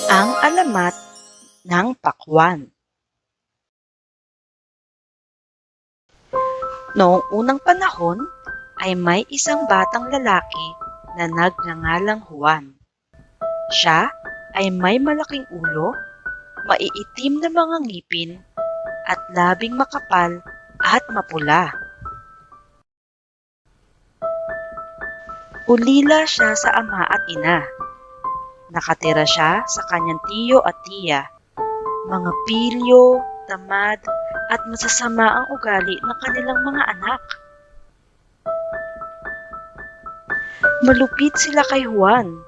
Ang alamat ng pakwan. Noong unang panahon ay may isang batang lalaki na nagngangalang Juan. Siya ay may malaking ulo, maiitim na mga ngipin, at labing makapal at mapula. Ulila siya sa ama at ina. Nakatira siya sa kanyang tiyo at tiya, mga pilyo, tamad, at masasama ang ugali ng kanilang mga anak. Malupit sila kay Juan.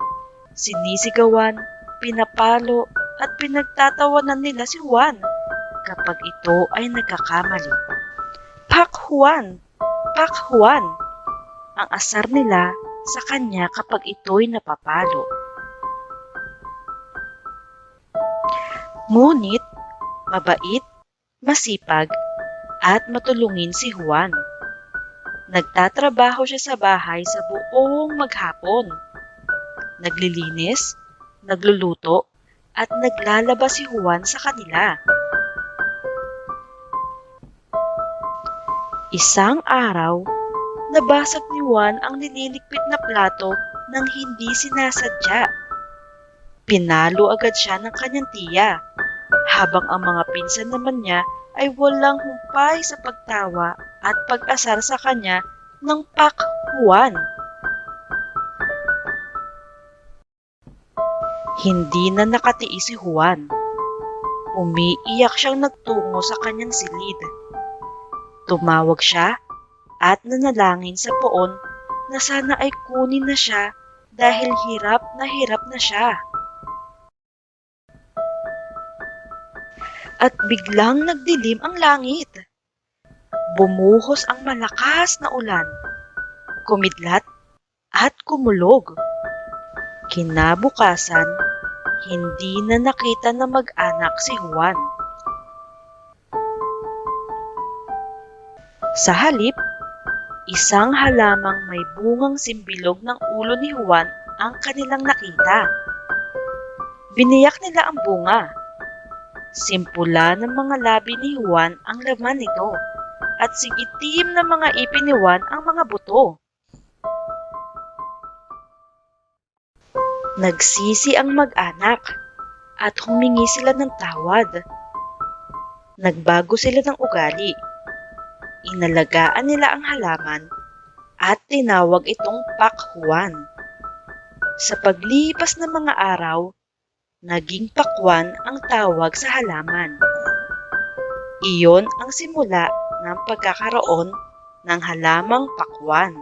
Sinisigawan, pinapalo, at pinagtatawanan nila si Juan kapag ito ay nagkakamali. Pak Juan! Pak Juan! Ang asar nila sa kanya kapag ito'y napapalo. Ngunit, mabait, masipag, at matulungin si Juan. Nagtatrabaho siya sa bahay sa buong maghapon. Naglilinis, nagluluto, at naglalaba si Juan sa kanila. Isang araw, nabasag ni Juan ang nililigpit na plato nang hindi sinasadya. Pinalo agad siya ng kanyang tiya, habang ang mga pinsan naman niya ay walang humpay sa pagtawa at pag-asar sa kanya ng Pak Juan. Hindi na nakatiis si Juan. Umiiyak siyang nagtungo sa kanyang silid. Tumawag siya at nanalangin sa poon na sana ay kunin na siya dahil hirap na siya. At biglang nagdilim ang langit. Bumuhos ang malakas na ulan, kumidlat at kumulog. Kinabukasan, hindi na nakita ng mag-anak si Juan. Sa halip, isang halamang may bungang simbilog ng ulo ni Juan ang kanilang nakita. Biniyak nila ang bunga. Simpula ng mga labi ni Juan ang laman nito at singitim na mga ipin ni Juan ang mga buto. Nagsisi ang mag-anak at humingi sila ng tawad. Nagbago sila ng ugali. Inalagaan nila ang halaman at tinawag itong Pak Juan. Sa paglipas ng mga araw, naging pakwan ang tawag sa halaman. Iyon ang simula ng pagkakaroon ng halamang pakwan.